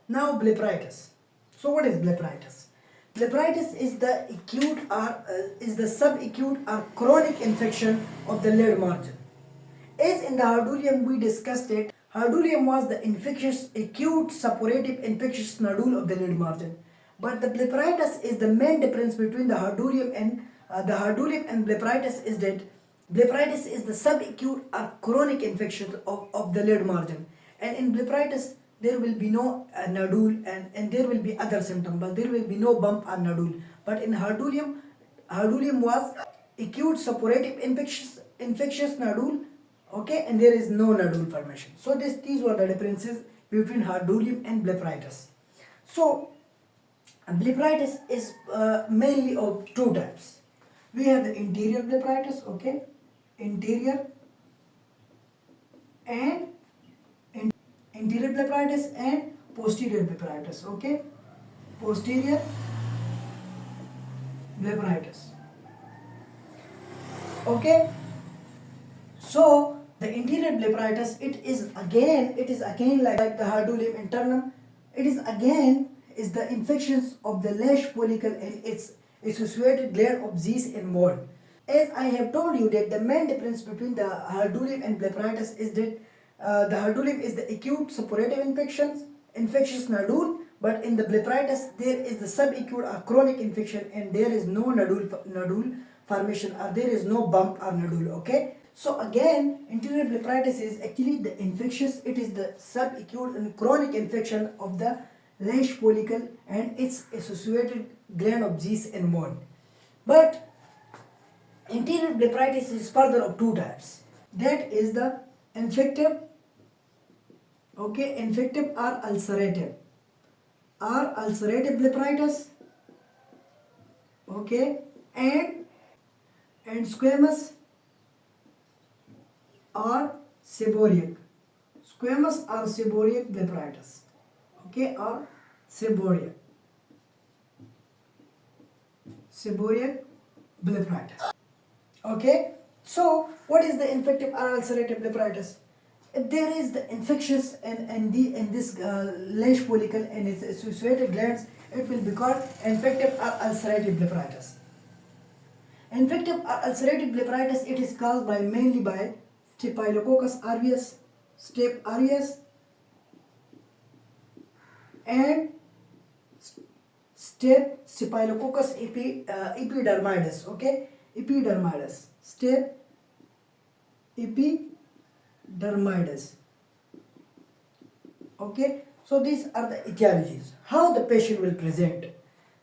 Now blepharitis. So what is blepharitis? Blepharitis is the acute or is the subacute or chronic infection of the lid margin. As in the hardulium we discussed it, hardulium was the infectious acute suppurative infectious nodule of the lid margin. But the blepharitis is the main difference between the hardulium and blepharitis is that blepharitis is the subacute or chronic infection of the lid margin. And in blepharitis there will be no nodule and there will be other symptoms, but there will be no bump or nodule. But in hardulium was acute suppurative infectious nodule, okay, and there is no nodule formation. So these were the differences between hardulium and blepharitis. So blepharitis is mainly of two types. We have the interior blepharitis, okay, interior and interior blepharitis and posterior blepharitis, okay, posterior blepharitis, okay. So the interior blepharitis, it is again like the hardulium internum. It is the infections of the lash follicle and its associated gland of Zeiss and mold. As I have told you that the main difference between the hardulium and blepharitis is that the hardulium is the acute suppurative infectious nodule, but in the blepharitis there is the subacute or chronic infection and there is no nodule formation, or there is no bump or nodule, okay. So again, interior blepharitis is actually the infectious, it is the subacute and chronic infection of the lash follicle and its associated gland of Zeiss and mold. But interior blepharitis is further of two types. That is the infective, okay, infective or ulcerative blepharitis, okay, and squamous or seborrheic blepharitis, okay, or seborrheic blepharitis, okay. So what is the infective or ulcerative blepharitis? If there is the infectious in this lash follicle and its associated glands, it will be called infective or ulcerative blepharitis. Infective or ulcerative blepharitis, it is caused mainly by Staphylococcus aureus, Staph aureus, and Staphylococcus epidermidis, okay, epidermidis, Staph epidermidis, okay. So these are the etiologies. How the patient will present?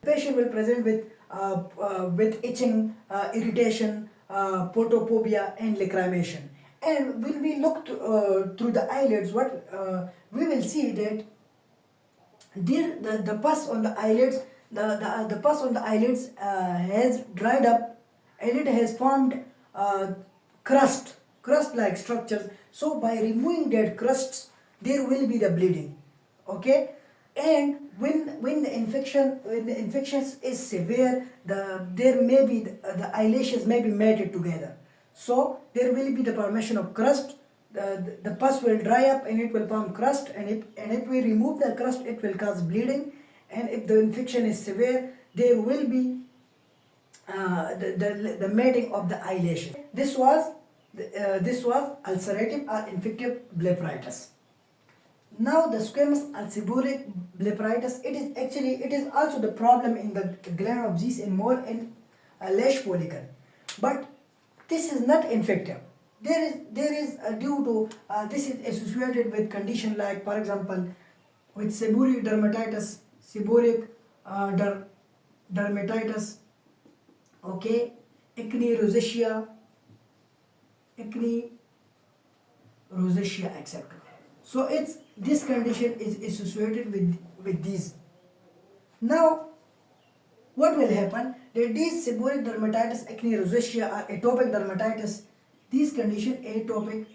The patient will present with itching, irritation, photophobia, and lacrimation. And when we look through the eyelids, what we will see that the pus on the eyelids, the pus on the eyelids has dried up, and it has formed crust-like structures. So by removing that crusts, there will be the bleeding, okay. And when the infection is severe, the eyelashes may be matted together. So there will be the formation of crust. The pus will dry up and it will form crust, and if we remove the crust, it will cause bleeding. And if the infection is severe, there will be the matting of the eyelashes. This was ulcerative or infective blepharitis. Now the squamous or seborrheic blepharitis, it is also the problem in the gland of Zeiss and mold and lash follicle, but this is not infective. There is due to this is associated with condition like, for example, with seborrheic dermatitis, okay, acne rosacea, etc. So this condition is associated with these. Now what will happen, that these seborrheic dermatitis, acne rosacea, or atopic dermatitis, these condition atopic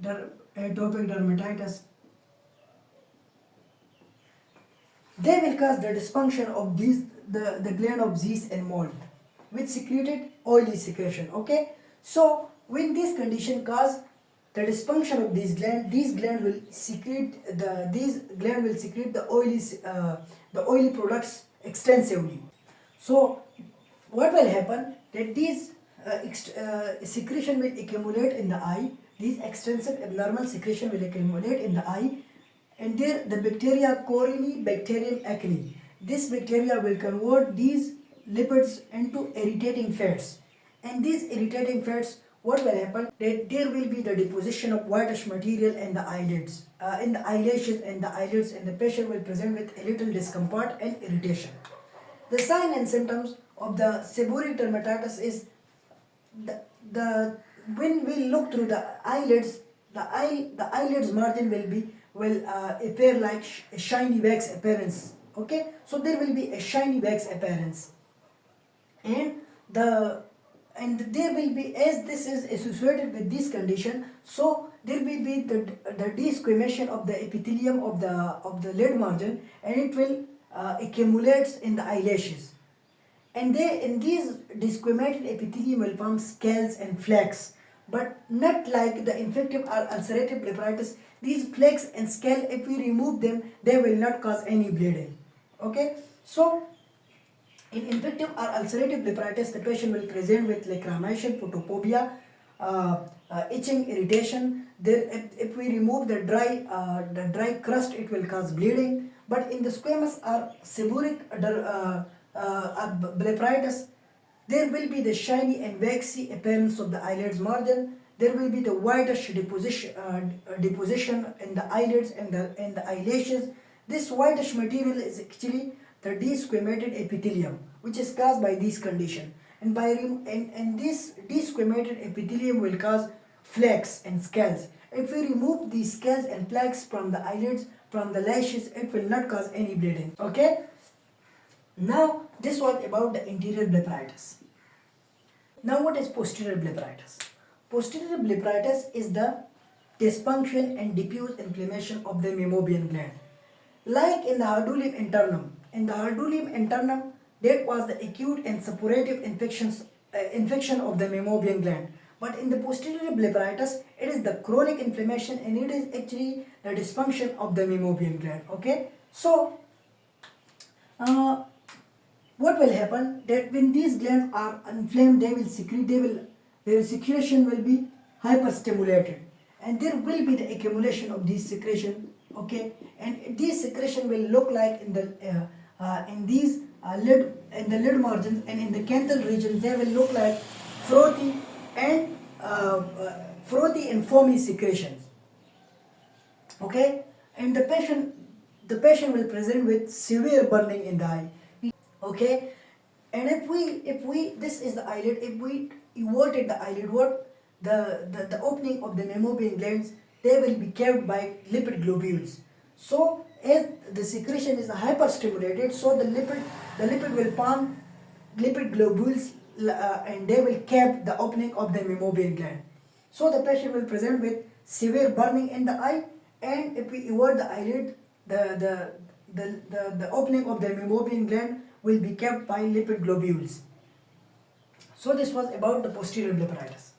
dermatitis, they will cause the dysfunction of the gland of Zeiss and mold, which secreted oily secretion, okay. So when this condition cause the dysfunction of these glands will secrete the oily products extensively. So what will happen that these secretion will accumulate in the eye. These extensive abnormal secretion will accumulate in the eye, and there the bacteria Corynebacterium acne. This bacteria will convert these lipids into irritating fats, and these irritating fats, what will happen that there will be the deposition of whitish material in the eyelids, in the eyelashes and the eyelids, and the patient will present with a little discomfort and irritation. The sign and symptoms of the seborrheic dermatitis is the when we look through the eyelids, the eyelids margin will appear like a shiny wax appearance. Okay, so there will be a shiny wax appearance, and there will be, as this is associated with this condition, so there will be the desquamation of the epithelium of the lid margin, and it will accumulates in the eyelashes, and in these desquamated epithelium will form scales and flakes, but not like the infective or ulcerative blepharitis. These flakes and scale, if we remove them, they will not cause any bleeding. Okay, so in infective or ulcerative blepharitis, the patient will present with lacrimation, photophobia, itching, irritation. There, if we remove the dry crust, it will cause bleeding. But in the squamous or seborrheic blepharitis, there will be the shiny and waxy appearance of the eyelids margin. There will be the whitish deposition in the eyelids and the eyelashes. This whitish material is actually the desquamated epithelium, which is caused by this condition. And this desquamated epithelium will cause flakes and scales. If we remove these scales and flakes from the eyelids, from the lashes, it will not cause any bleeding. Okay. Now this was about the anterior blepharitis. Now what is posterior blepharitis? Posterior blepharitis is the dysfunction and diffuse inflammation of the meibomian gland. Like in the hardulium internum. In the hardulium internum, that was the acute and suppurative infection of the meibomian gland. But in the posterior blepharitis, it is the chronic inflammation, and it is actually the dysfunction of the meibomian gland. Okay, so what will happen that when these glands are inflamed, they will secrete. Their secretion will be hyperstimulated, and there will be the accumulation of these secretion. Okay, and these secretion will look like in these lid margins and in the canthal region, they will look like frothy and foamy secretions. Okay, and the patient will present with severe burning in the eye. Okay, and if we this is the eyelid, if we everted the eyelid, what the opening of the meibomian glands, they will be kept by lipid globules. So as the secretion is hyperstimulated, so the lipid will form lipid globules, and they will cap the opening of the meibomian gland. So the patient will present with severe burning in the eye, and if we evert the eyelid, the opening of the meibomian gland will be kept by lipid globules. So this was about the posterior blepharitis.